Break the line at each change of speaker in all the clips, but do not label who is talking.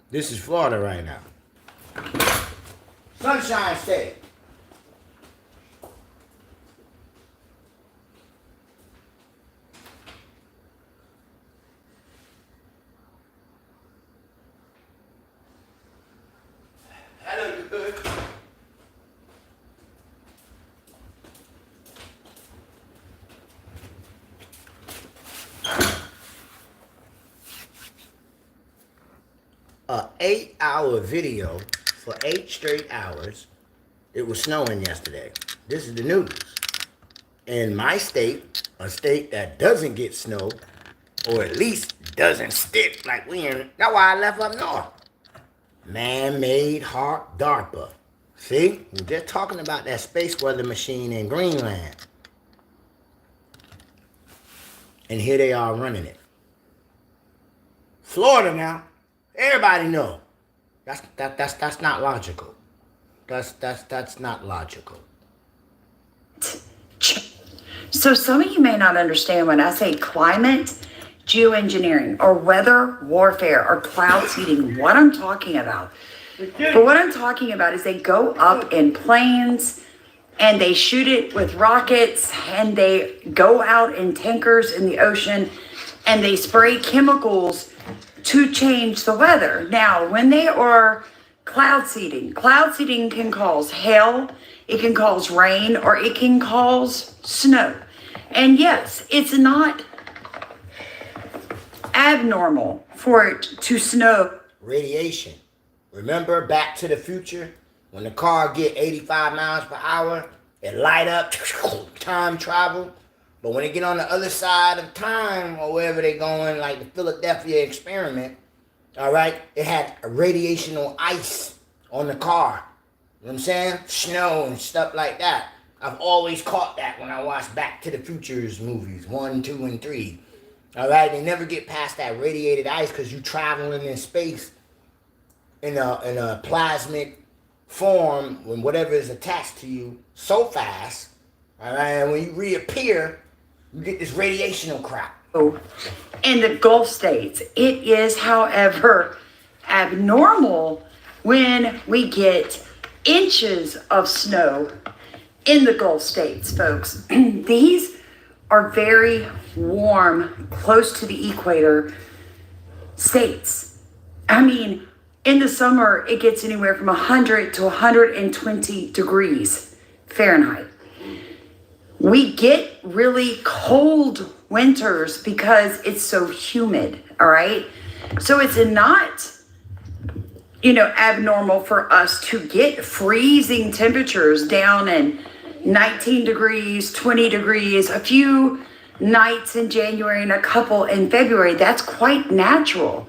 This is Florida right now. Sunshine State. Hello, good. A 8-hour video for 8 straight hours. It was snowing yesterday. This is the news. In my state, a state that doesn't get snow, or at least doesn't stick like we in, that's why I left up north. Man-made Haarp Darpa. See? We're just talking about that space weather machine in Greenland. And here they are running it. Florida now. Everybody know. That's not logical. That's not logical.
So some of you may not understand when I say climate geoengineering or weather warfare or cloud seeding, what I'm talking about. But what I'm talking about is they go up in planes and they shoot it with rockets and they go out in tankers in the ocean and they spray chemicals to change the weather. Now, when they are cloud seeding can cause hail, it can cause rain, or it can cause snow. And yes, it's not abnormal for it to snow.
Radiation. Remember Back to the Future? When the car get 85 miles per hour, it light up, time travel. But when they get on the other side of time, or wherever they're going, like the Philadelphia experiment, all right, it had a radiational ice on the car. You know what I'm saying? Snow and stuff like that. I've always caught that when I watch Back to the Future's movies, 1, 2, and 3. All right, they never get past that radiated ice because you're traveling in space in a plasmic form when whatever is attached to you so fast. All right, and when you reappear, you get this radiational crap.
In the Gulf states, it is, however, abnormal when we get inches of snow in the Gulf states, folks. These are very warm, close to the equator states. I mean, in the summer, it gets anywhere from 100 to 120 degrees Fahrenheit. We get really cold winters because it's so humid, all right? So it's not, abnormal for us to get freezing temperatures down in 19 degrees, 20 degrees, a few nights in January and a couple in February. That's quite natural.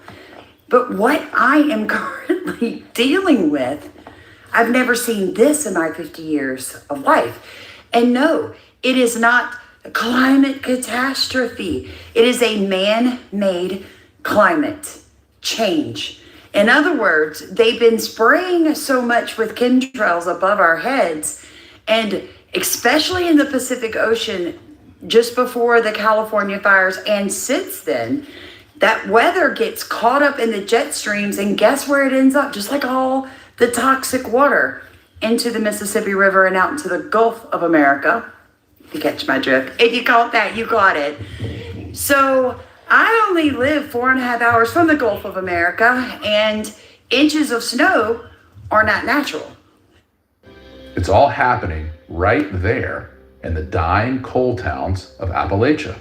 But what I am currently dealing with, I've never seen this in my 50 years of life. And no, it is not a climate catastrophe. It is a man-made climate change. In other words, they've been spraying so much with chemtrails above our heads, and especially in the Pacific Ocean just before the California fires and since then, that weather gets caught up in the jet streams, and guess where it ends up? Just like all the toxic water into the Mississippi River and out into the Gulf of America. If you catch my drift. If you caught that, you got it. So I only live 4.5 hours from the Gulf of America, and inches of snow are not natural.
It's all happening right there in the dying coal towns of Appalachia.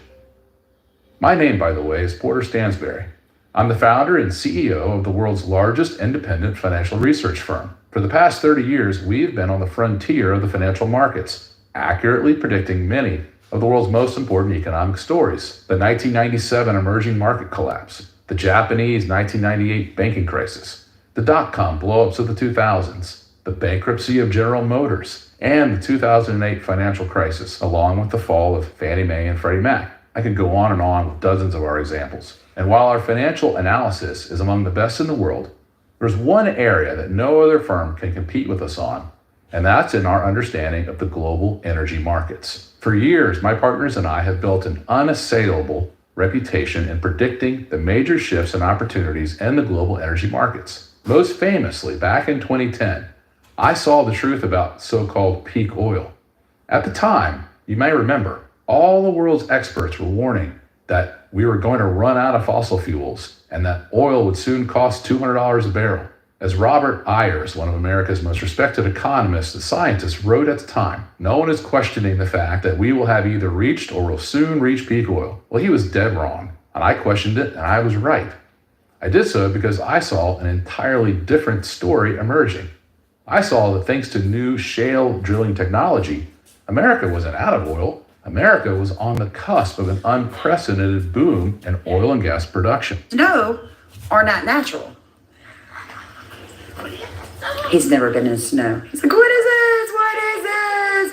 My name, by the way, is Porter Stansberry. I'm the founder and CEO of the world's largest independent financial research firm. For the past 30 years, we've been on the frontier of the financial markets, accurately predicting many of the world's most important economic stories. The 1997 emerging market collapse, the Japanese 1998 banking crisis, the dot-com blow-ups of the 2000s, the bankruptcy of General Motors, and the 2008 financial crisis, along with the fall of Fannie Mae and Freddie Mac. I could go on and on with dozens of our examples. And while our financial analysis is among the best in the world, there's one area that no other firm can compete with us on, and that's in our understanding of the global energy markets. For years, my partners and I have built an unassailable reputation in predicting the major shifts and opportunities in the global energy markets. Most famously, back in 2010, I saw the truth about so-called peak oil. At the time, you may remember, all the world's experts were warning that we were going to run out of fossil fuels and that oil would soon cost $200 a barrel. As Robert Ayers, one of America's most respected economists and scientists, wrote at the time, no one is questioning the fact that we will have either reached or will soon reach peak oil. Well, he was dead wrong, and I questioned it, and I was right. I did so because I saw an entirely different story emerging. I saw that thanks to new shale drilling technology, America wasn't out of oil. America was on the cusp of an unprecedented boom in oil and gas production.
Snow are not natural. He's never been in snow. He's like, what is this? What is this?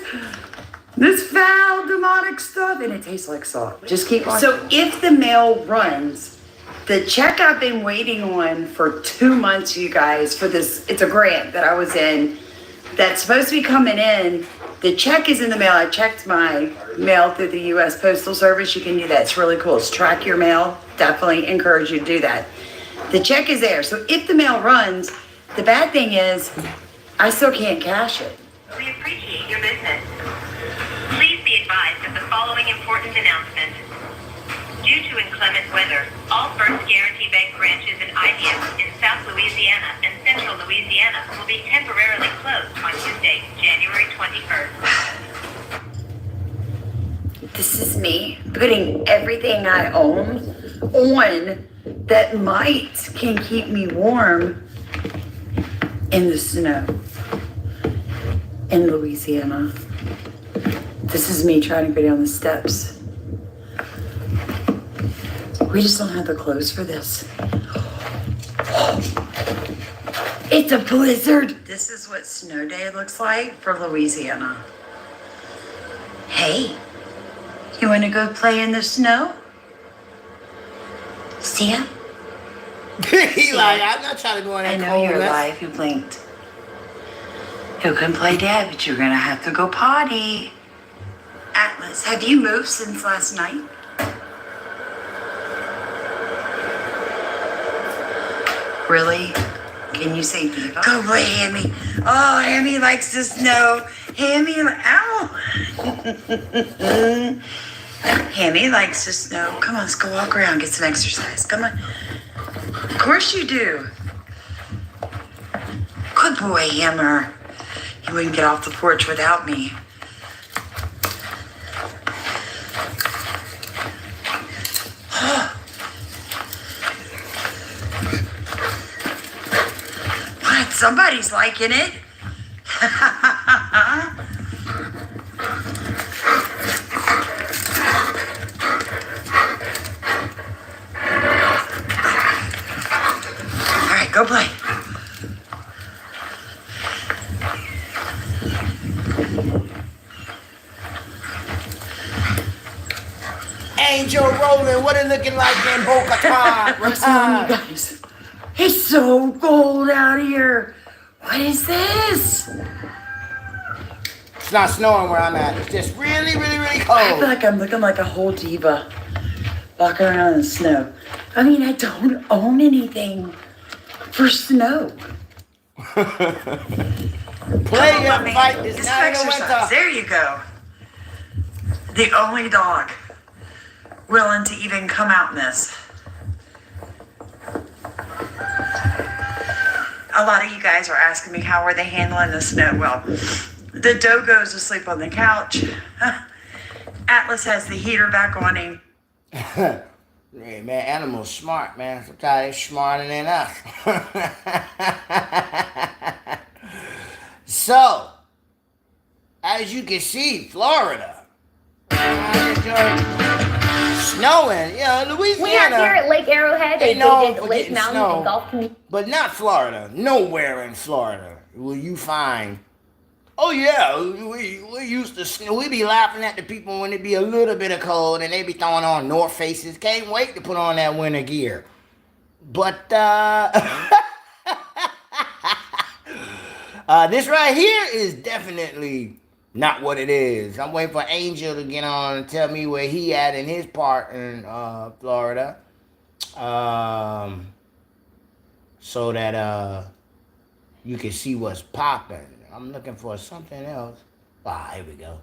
This foul demonic stuff. And it tastes like salt. Just keep watching. So if the mail runs, the check I've been waiting on for 2 months, you guys, for this, it's a grant that I was in that's supposed to be coming in. The check is in the mail. I checked my mail through the U.S. Postal Service. You can do that. It's really cool. It's track your mail. Definitely encourage you to do that. The check is there. So if the mail runs, the bad thing is I still can't cash it.
We appreciate your business. Please be advised of the following important announcement. Due to inclement weather, all First Guarantee Bank branches and IBMs in South Louisiana and Central Louisiana will be temporarily closed on Tuesday, January 21st.
This is me putting everything I own on that can keep me warm in the snow in Louisiana. This is me trying to go down the steps. We just don't have the clothes for this. It's a blizzard. This is what snow day looks like for Louisiana. Hey, you want to go play in the snow? See ya?
He like, I'm not trying to go in that
I know
cold.
you're alive. You blinked. You can play dead, but you're gonna have to go potty. Atlas, have you moved since last night? Really? Can you say diva? Go play Hammy. Oh, Hammy likes the snow. Hammy, ow. Hammy likes the snow. Come on, let's go walk around, get some exercise. Come on. Of course you do. Good boy, Hammer. You wouldn't get off the porch without me. What? Somebody's liking it. All right, go play.
Angel rolling, what it looking like in Boca Raton?
You guys, it's so cold out here. What is this?
It's not snowing where I'm at. It's just really, really, really
I
cold.
feel like I'm looking like a whole diva walking around in the snow. I mean, I don't own anything for snow.
Play and fight this
This
night in the
exercise.
winter.
There you go. The only dog willing to even come out in this. A lot of you guys are asking me how are they handling the snow. Well, the dog goes to sleep on the couch. Atlas has the heater back on him.
Hey, man, animals smart, man. Sometimes they're smarter than us. So, as you can see, Florida. Snowing, Louisiana.
We are here at Lake Arrowhead. They
known
did
for
Lake
getting
Mountain
snow.
and Golf Community.
But not Florida. Nowhere in Florida will you find. Oh yeah, we used to snow. We be laughing at the people when it be a little bit of cold and they be throwing on North Faces. Can't wait to put on that winter gear. But this right here is definitely not what it is. I'm waiting for Angel to get on and tell me where he at in his part in Florida. So that you can see what's popping. I'm looking for something else. Here we go.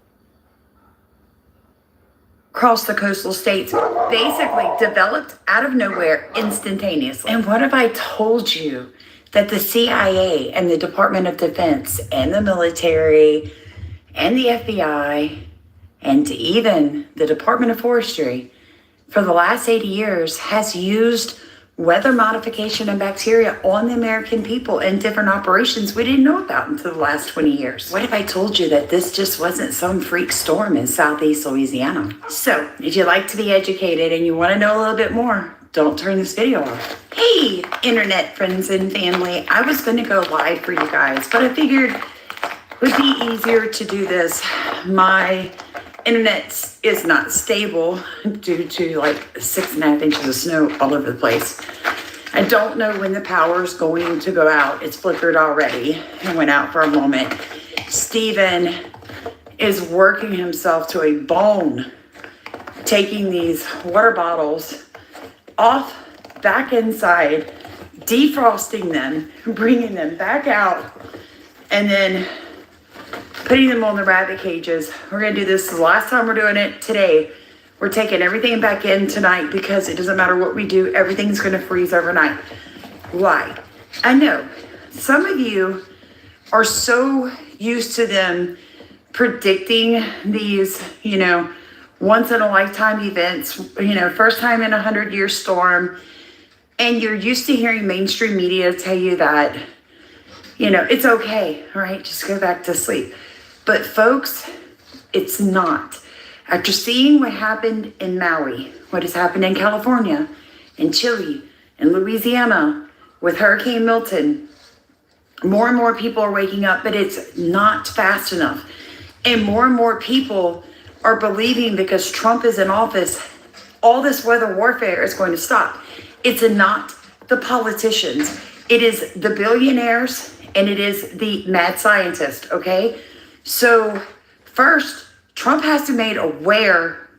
Across the coastal states, basically developed out of nowhere instantaneously. And what if I told you that the CIA and the Department of Defense and the military and the FBI and even the Department of Forestry for the last 80 years has used weather modification and bacteria on the American people in different operations we didn't know about until the last 20 years. What if I told you that this just wasn't some freak storm in Southeast Louisiana? So if you like to be educated and you want to know a little bit more, don't turn this video off. Hey, internet friends and family. I was going to go live for you guys, but I figured it would be easier to do this. My internet is not stable due to like 6.5 inches of snow all over the place. I don't know when the power is going to go out. It's flickered already and went out for a moment. Steven is working himself to a bone, taking these water bottles off back inside, defrosting them, bringing them back out, and then putting them on the rabbit cages. We're going to do this the last time we're doing it today. We're taking everything back in tonight because it doesn't matter what we do. Everything's going to freeze overnight. Why? I know some of you are so used to them predicting these, once in a lifetime events, first time in 100-year storm. And you're used to hearing mainstream media tell you that, it's okay, all right? Just go back to sleep. But folks, it's not. After seeing what happened in Maui, what has happened in California, in Chile, in Louisiana, with Hurricane Milton, more and more people are waking up, but it's not fast enough. And more people are believing because Trump is in office, all this weather warfare is going to stop. It's not the politicians. It is the billionaires and it is the mad scientists, okay? So first, Trump has to be made aware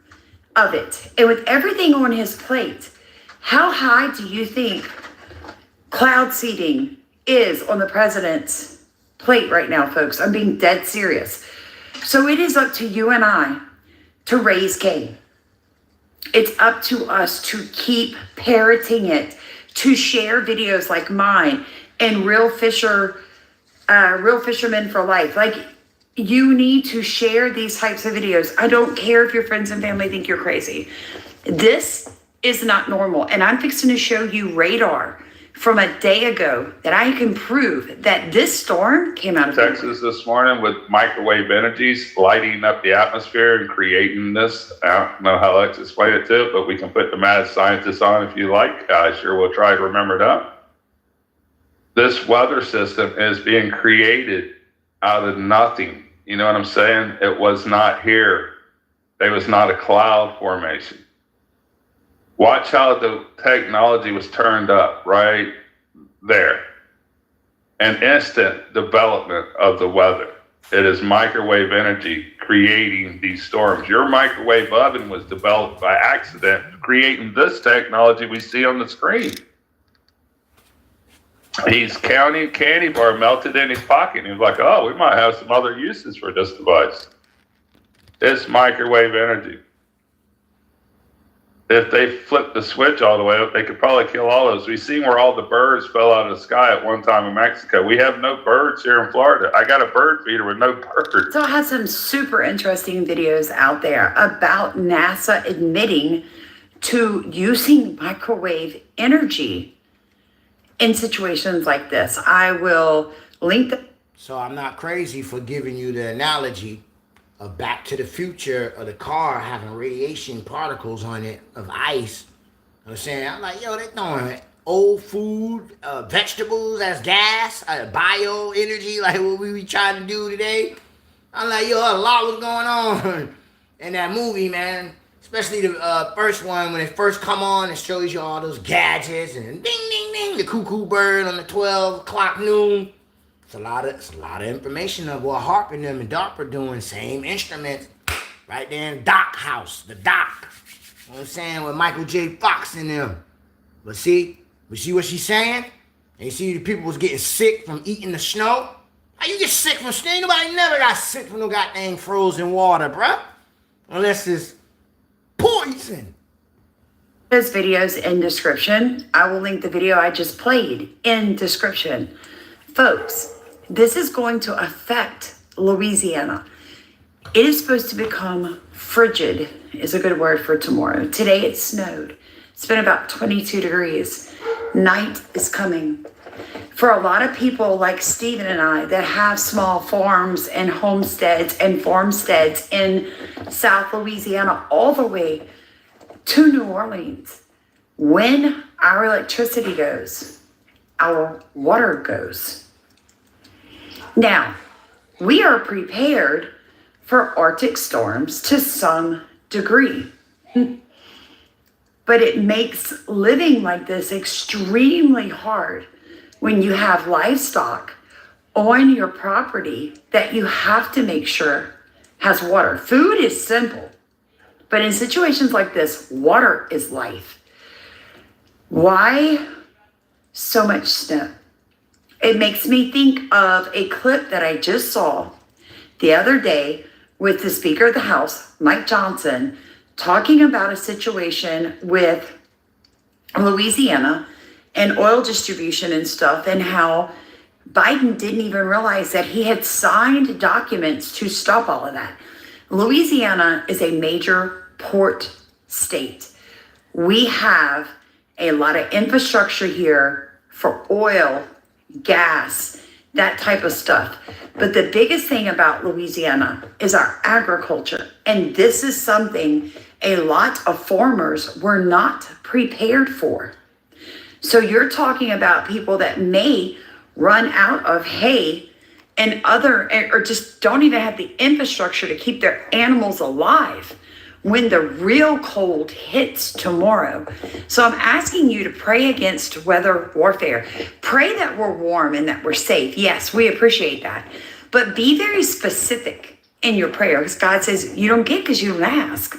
of it. And with everything on his plate, how high do you think cloud seeding is on the president's plate right now, folks? I'm being dead serious. So it is up to you and I to raise Cain. It's up to us to keep parroting it, to share videos like mine and Real Fishermen for Life. Like, you need to share these types of videos. I don't care if your friends and family think you're crazy. This is not normal. And I'm fixing to show you radar from a day ago that I can prove that this storm came out of
Texas this morning with microwave energies lighting up the atmosphere and creating this. I don't know how to explain it to it, but we can put the mad scientists on if you like. I sure will try to remember that. This weather system is being created out of nothing. You know what I'm saying? It was not here. There was not a cloud formation. Watch how the technology was turned up right there. An instant development of the weather. It is microwave energy creating these storms. Your microwave oven was developed by accident, creating this technology we see on the screen. He's counting candy bar melted in his pocket. He's like, oh, we might have some other uses for this device. It's microwave energy. If they flip the switch all the way up, they could probably kill all those. We've seen where all the birds fell out of the sky at one time in Mexico. We have no birds here in Florida. I got a bird feeder with no birds.
So I have some super interesting videos out there about NASA admitting to using microwave energy in situations like this. I will link the...
So I'm not crazy for giving you the analogy of Back to the Future of the car having radiation particles on it of ice. I'm saying, I'm like, yo, they're throwing old food, vegetables as gas, bio energy, like what we be trying to do today. I'm like, yo, a lot was going on in that movie, man. Especially the first one, when it first come on, it shows you all those gadgets and ding, ding, ding, the cuckoo bird on the 12 o'clock noon. it's a lot of information of what Haarp and them and Darpa doing, same instruments, right there in Doc House, the Doc. You know what I'm saying? With Michael J. Fox in them. But see what she's saying? And you see the people was getting sick from eating the snow? How you get sick from snow? Nobody never got sick from no goddamn frozen water, bruh. Unless it's poison.
Those videos in description. I will link the video I just played in description. Folks, this is going to affect Louisiana. It is supposed to become frigid, is a good word for tomorrow. Today it snowed. It's been about 22 degrees. Night is coming. For a lot of people like Stephen and I that have small farms and homesteads and farmsteads in South Louisiana all the way to New Orleans, when our electricity goes, our water goes. Now, we are prepared for Arctic storms to some degree. But it makes living like this extremely hard when you have livestock on your property that you have to make sure has water. Food is simple, but in situations like this, water is life. Why so much snow? It makes me think of a clip that I just saw the other day with the Speaker of the House, Mike Johnson, talking about a situation with Louisiana and oil distribution and stuff, and how Biden didn't even realize that he had signed documents to stop all of that. Louisiana is a major port state. We have a lot of infrastructure here for oil, gas, that type of stuff. But the biggest thing about Louisiana is our agriculture. And this is something a lot of farmers were not prepared for. So you're talking about people that may run out of hay and or just don't even have the infrastructure to keep their animals alive when the real cold hits tomorrow. So I'm asking you to pray against weather warfare. Pray that we're warm and that we're safe. Yes, we appreciate that. But be very specific in your prayer, because God says you don't get because you don't ask.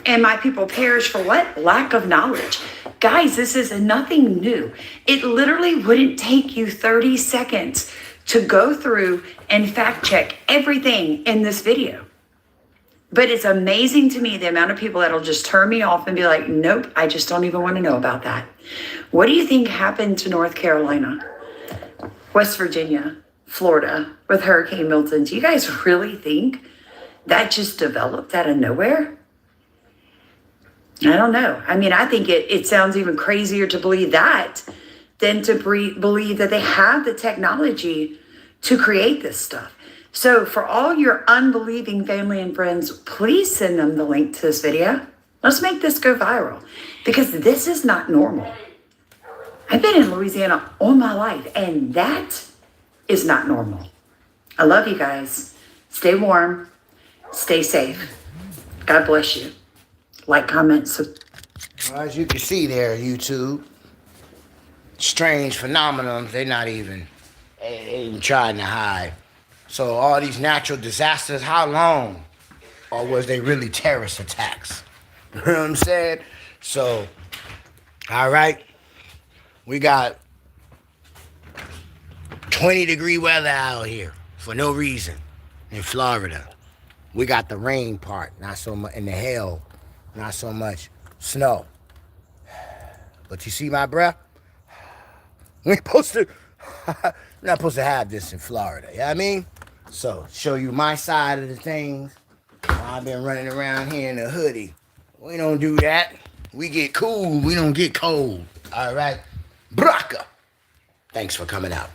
And my people perish for what? Lack of knowledge. Guys, this is nothing new. It literally wouldn't take you 30 seconds to go through and fact check everything in this video. But it's amazing to me the amount of people that'll just turn me off and be like, nope, I just don't even want to know about that. What do you think happened to North Carolina, West Virginia, Florida with Hurricane Milton? Do you guys really think that just developed out of nowhere? I don't know. I mean, I think it sounds even crazier to believe that than to believe that they have the technology to create this stuff. So for all your unbelieving family and friends, please send them the link to this video. Let's make this go viral, because this is not normal. I've been in Louisiana all my life, and that is not normal. I love you guys. Stay warm. Stay safe. God bless you. Like, comment,
Well, as you can see there, YouTube, strange phenomenons, they ain't even trying to hide. So all these natural disasters, how long? Or was they really terrorist attacks? You know what I'm saying? So, all right, we got 20-degree weather out here for no reason in Florida. We got the rain part, not so much, and the hail, not so much snow. But you see my breath? We're not supposed to have this in Florida, you know what I mean? So, show you my side of the things. I've been running around here in a hoodie. We don't do that. We get cool, we don't get cold. All right? Braka. Thanks for coming out.